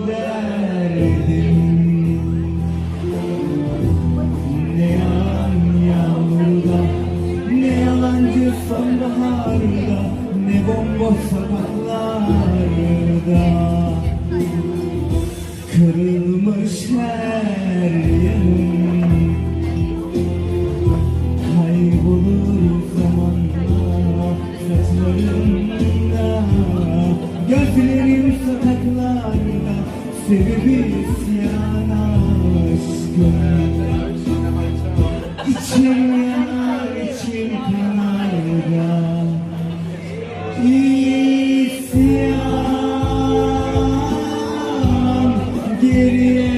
derdim. Ne yağan yağmurda, ne yalancı sonbaharda, ne bomboş sokaklarda. Kırılmış her yanım, kaybolur zamanla saçlarımda. Gözlerim sokaklarda, sebebi isyan aşkım. İçim yanar, içim kanar da isyan. Geriye